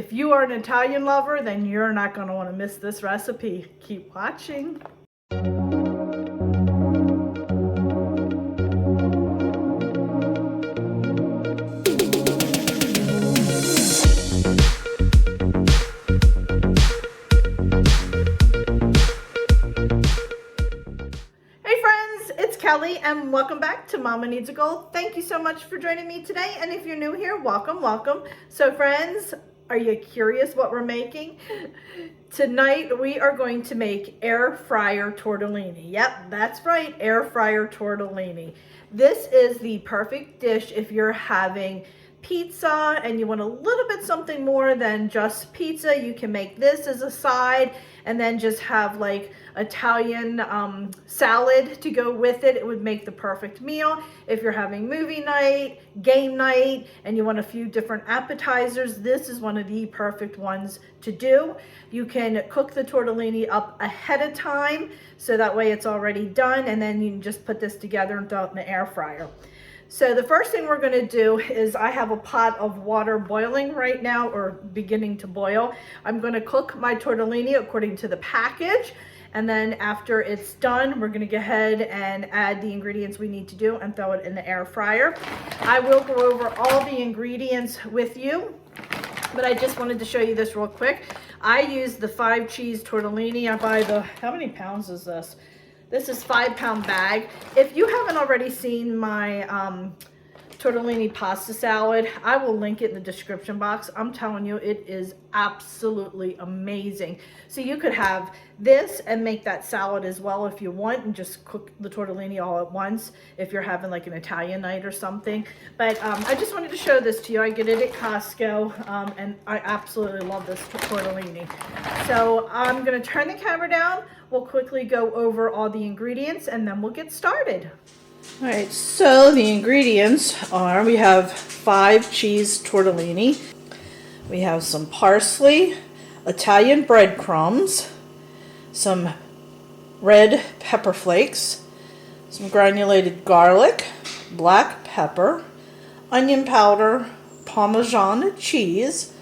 if you are an Italian lover, then you're not going to want to miss this recipe. Keep watching. Kelly, and welcome back to Mama Needs a Goal. Thank you so much for joining me today, and if you're new here, welcome, welcome. So friends, are you curious what we're making? Tonight we are going to make air fryer tortellini. Yep, that's right, air fryer tortellini. This is the perfect dish if you're having pizza and you want a little bit something more than just pizza. You can make this as a side and then just have like Italian salad to go with it. It would make the perfect meal. If you're having movie night, game night, and you want a few different appetizers, this is one of the perfect ones to do. You can cook the tortellini up ahead of time so that way it's already done, and then you can just put this together and throw it in the air fryer. So the first thing we're going to do is I have a pot of water boiling right now, or beginning to boil. I'm going to cook my tortellini according to the package, and then after it's done, we're going to go ahead and add the ingredients we need to do and throw it in the air fryer. I will go over all the ingredients with you, but I just wanted to show you this real quick. I use the 5 cheese tortellini. I buy the, how many pounds is this? This is 5-pound bag. If you haven't already seen my tortellini pasta salad, I will link it in the description box. I'm telling you, it is absolutely amazing. So you could have this and make that salad as well if you want, and just cook the tortellini all at once if you're having like an Italian night or something. But I just wanted to show this to you. I get it at Costco, and I absolutely love this tortellini. So I'm gonna turn the camera down. We'll quickly go over all the ingredients and then we'll get started. All right, so the ingredients are, we have 5 cheese tortellini. We have some parsley, Italian breadcrumbs, some red pepper flakes, some granulated garlic, black pepper, onion powder, Parmesan cheese,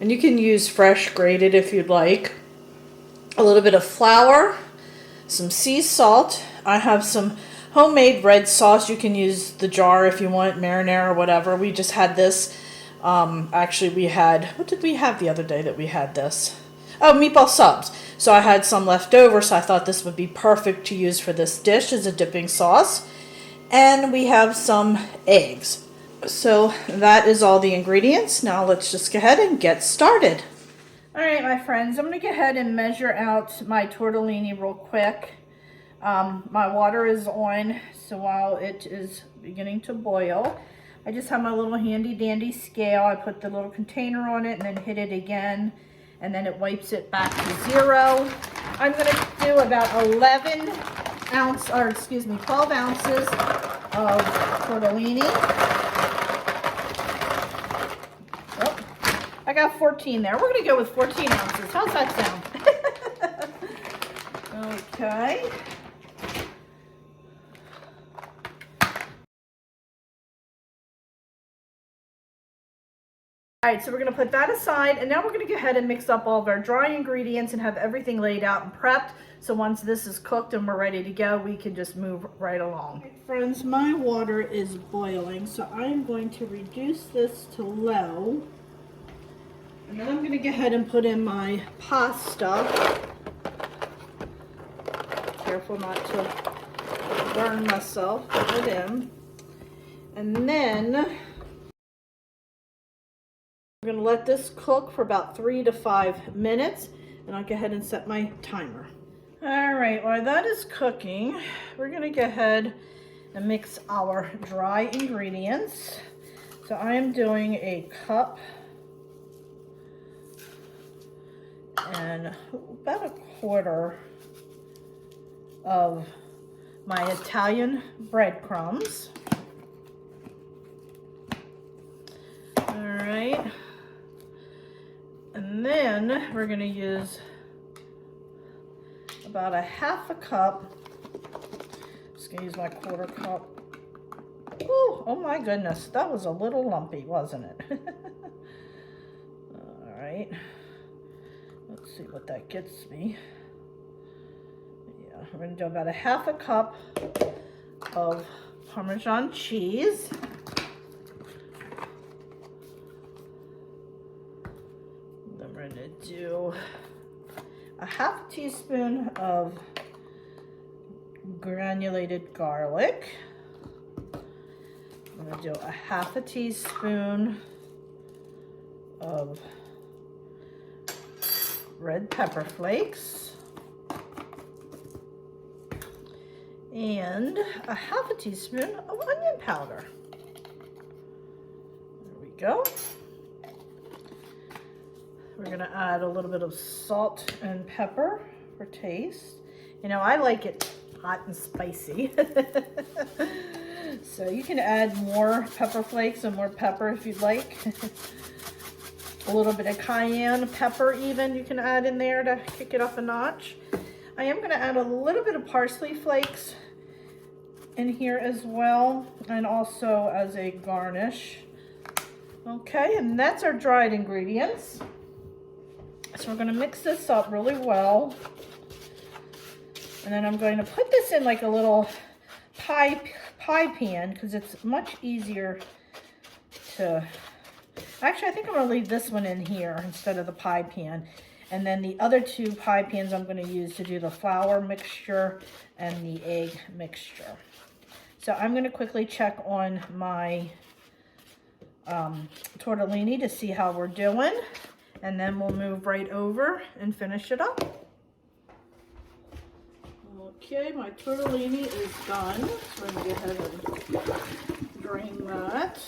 and you can use fresh grated if you'd like, a little bit of flour, some sea salt. I have some homemade red sauce. You can use the jar if you want, marinara or whatever. We just had this. Actually, we had, what did we have the other day that we had this? Oh, meatball subs. So I had some left over, so I thought this would be perfect to use for this dish as a dipping sauce. And we have some eggs. So that is all the ingredients. Now let's just go ahead and get started. All right, my friends, I'm going to go ahead and measure out my tortellini real quick. My water is on, so while it is beginning to boil, I just have my little handy dandy scale. I put the little container on it and then hit it again, and then it wipes it back to 0. I'm going to do about 12 ounces of tortellini. I got 14 there. We're going to go with 14 ounces. How's that sound? Okay. All right, so we're going to put that aside, and now we're going to go ahead and mix up all of our dry ingredients and have everything laid out and prepped. So once this is cooked and we're ready to go, we can just move right along. Right, friends, my water is boiling, so I'm going to reduce this to low. And then I'm going to go ahead and put in my pasta. Careful not to burn myself. Put it in. And then we're going to let this cook for about 3 to 5 minutes. And I'll go ahead and set my timer. All right, while that is cooking, we're going to go ahead and mix our dry ingredients. So I am doing a cup and about a quarter of my Italian breadcrumbs. All right, and then we're going to use about a half a cup. Just going to use my quarter cup. Ooh, oh my goodness, that was a little lumpy, wasn't it? right. Let's see what that gets me. Yeah, we're gonna do about a half a cup of Parmesan cheese. Then we're gonna do a half teaspoon of granulated garlic. I'm gonna do a half a teaspoon of red pepper flakes and a half a teaspoon of onion powder. There we go. We're gonna add a little bit of salt and pepper for taste. You know, I like it hot and spicy. So you can add more pepper flakes and more pepper if you'd like. A little bit of cayenne pepper even you can add in there to kick it up a notch. I am gonna add a little bit of parsley flakes in here as well, and also as a garnish. Okay, and that's our dried ingredients. So we're gonna mix this up really well. And then I'm going to put this in like a little pie pan because it's much easier to, actually I think I'm gonna leave this one in here instead of the pie pan. And then the other two pie pans I'm gonna use to do the flour mixture and the egg mixture. So I'm gonna quickly check on my tortellini to see how we're doing. And then we'll move right over and finish it up. Okay, my tortellini is done. So we're gonna go ahead and drain that.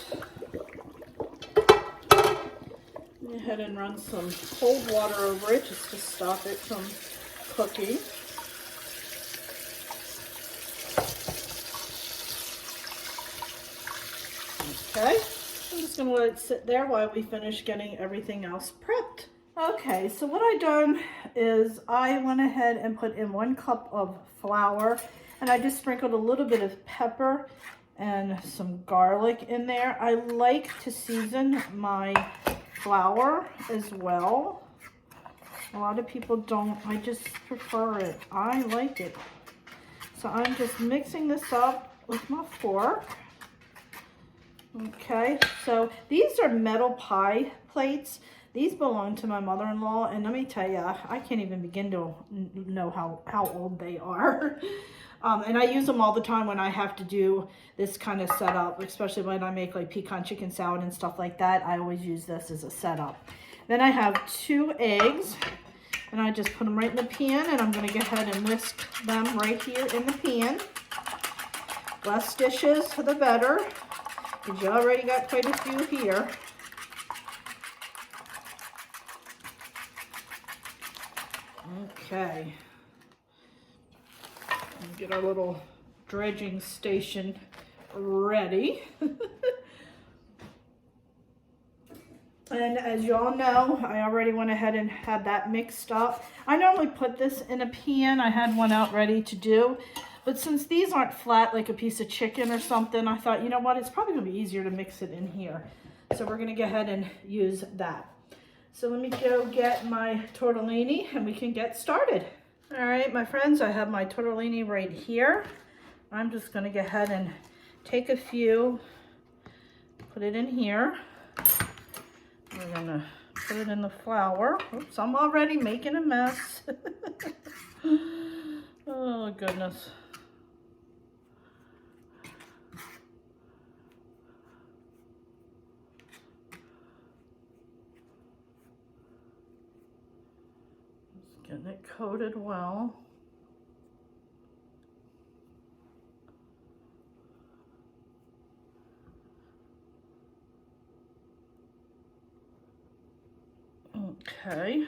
Go ahead and run some cold water over it just to stop it from cooking. Okay, I'm just gonna let it sit there while we finish getting everything else prepped. Okay, so what I've done is I went ahead and put in 1 cup of flour, and I just sprinkled a little bit of pepper and some garlic in there. I like to season my flour as well. A lot of people don't. I just prefer it. I like it. So I'm just mixing this up with my fork. Okay, so these are metal pie plates. These belong to my mother-in-law, and let me tell you, I can't even begin to know how old they are. And I use them all the time when I have to do this kind of setup, especially when I make like pecan chicken salad and stuff like that. I always use this as a setup. Then I have 2 eggs, and I just put them right in the pan, and I'm going to go ahead and whisk them right here in the pan. Less dishes, the better, because you already got quite a few here. Okay, get our little dredging station ready. And as you all know, I already went ahead and had that mixed up. I normally put this in a pan. I had one out ready to do. But since these aren't flat like a piece of chicken or something, I thought, you know what, it's probably going to be easier to mix it in here. So we're going to go ahead and use that. So let me go get my tortellini and we can get started. All right, my friends, I have my tortellini right here. I'm just going to go ahead and take a few, put it in here. We're going to put it in the flour. Oops, I'm already making a mess. Oh, goodness. Getting it coated well. Okay.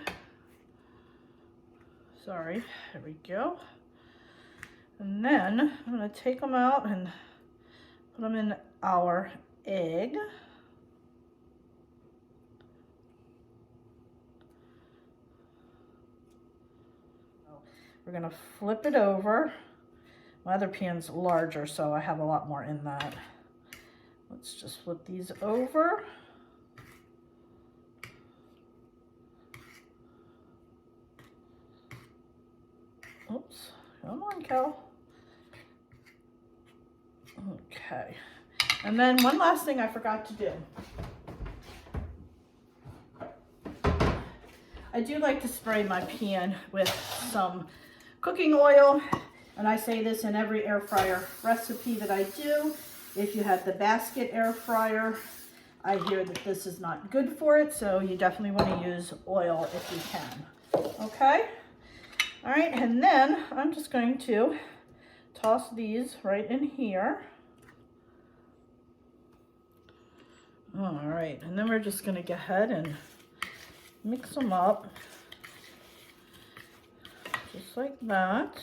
Sorry, there we go. And then I'm going to take them out and put them in our egg. We're going to flip it over. My other pan's larger, so I have a lot more in that. Let's just flip these over. Oops, come on, Kel. Okay, and then one last thing I forgot to do. I do like to spray my pan with some cooking oil, and I say this in every air fryer recipe that I do. If you have the basket air fryer, I hear that this is not good for it, so you definitely want to use oil if you can. Okay? All right, and then I'm just going to toss these right in here. All right, and then we're just going to go ahead and mix them up just like that.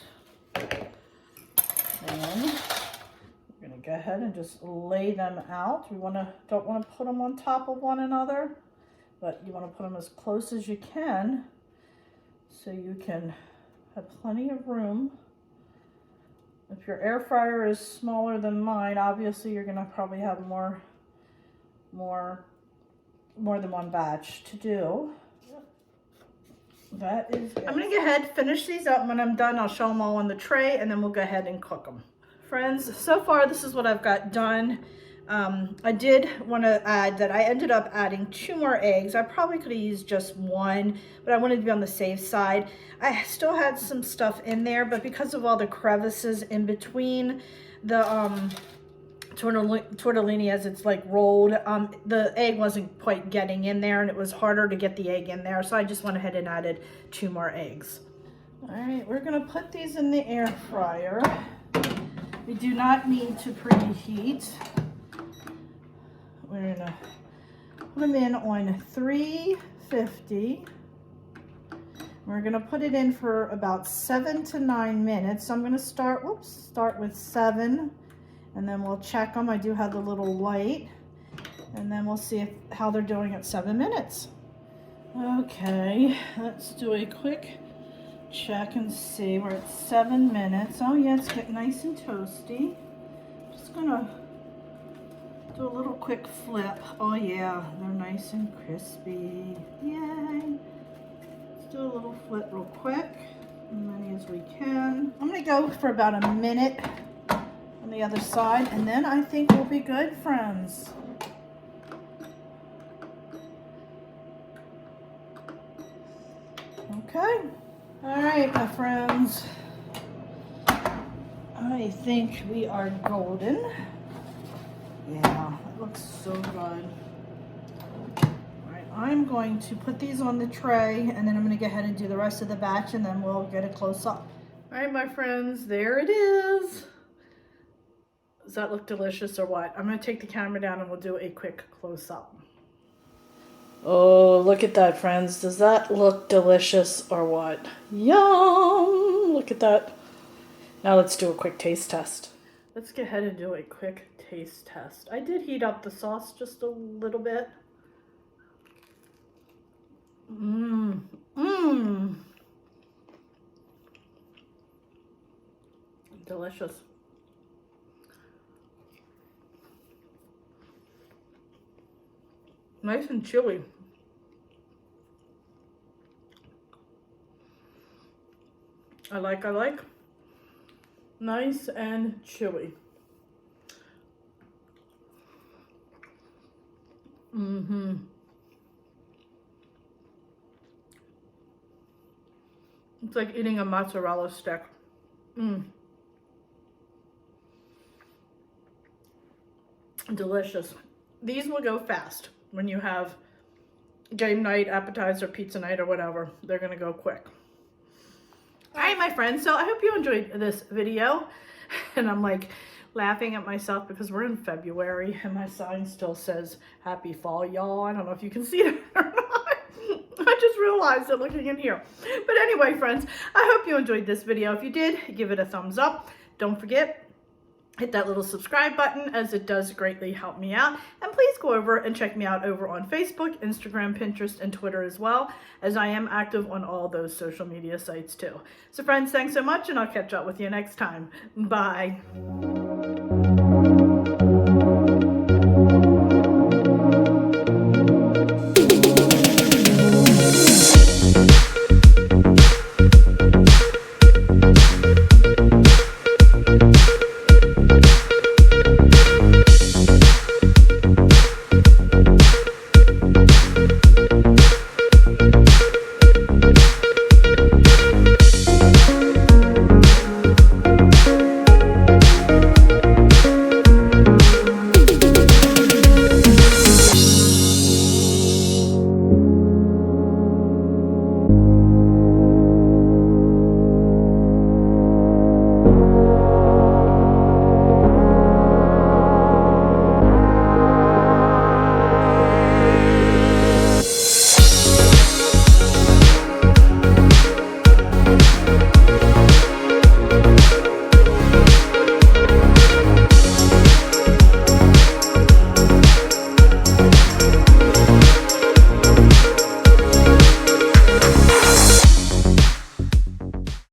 And we're going to go ahead and just lay them out. We don't want to put them on top of one another, but you want to put them as close as you can so you can have plenty of room. If your air fryer is smaller than mine, obviously you're going to probably have more than one batch to do. That is it. I'm going to go ahead, finish these up. When I'm done, I'll show them all on the tray, and then we'll go ahead and cook them. Friends, so far this is what I've got done. I did want to add that I ended up adding 2 more eggs. I probably could have used just 1, but I wanted to be on the safe side. I still had some stuff in there, but because of all the crevices in between the tortellini as it's like rolled, the egg wasn't quite getting in there, and it was harder to get the egg in there, so I just went ahead and added 2 more eggs. All right, we're gonna put these in the air fryer. We do not need to preheat. We're gonna put them in on 350. We're gonna put it in for about 7 to 9 minutes. So I'm gonna start with 7, and then we'll check them. I do have the little light, and then we'll see how they're doing at 7 minutes. Okay, let's do a quick check and see. We're at 7 minutes. Oh yeah, it's getting nice and toasty. Just gonna do a little quick flip. Oh yeah, they're nice and crispy. Yay! Let's do a little flip real quick, as many as we can. I'm gonna go for about a minute on the other side, and then I think we'll be good, friends. Okay. All right, my friends. I think we are golden. Yeah, it looks so good. All right, I'm going to put these on the tray, and then I'm going to go ahead and do the rest of the batch, and then we'll get a close up. All right, my friends, there it is. Does that look delicious or what? I'm going to take the camera down and we'll do a quick close up. Oh, look at that, friends. Does that look delicious or what? Yum! Look at that. Now let's do a quick taste test. Let's go ahead and do a quick taste test. I did heat up the sauce just a little bit. Delicious. Nice and chewy. I like. Nice and chewy. It's like eating a mozzarella stick. Delicious. These will go fast when you have game night, appetizer, pizza night, or whatever. They're gonna go quick. All right, my friends, so I hope you enjoyed this video. And I'm like laughing at myself because we're in February and my sign still says happy fall, y'all. I don't know if you can see it or not. I just realized it looking in here. But anyway, friends, I hope you enjoyed this video. If you did, give it a thumbs up. Don't forget, hit that little subscribe button, as it does greatly help me out. And please go over and check me out over on Facebook, Instagram, Pinterest, and Twitter as well, as I am active on all those social media sites too. So friends, thanks so much, and I'll catch up with you next time. Bye.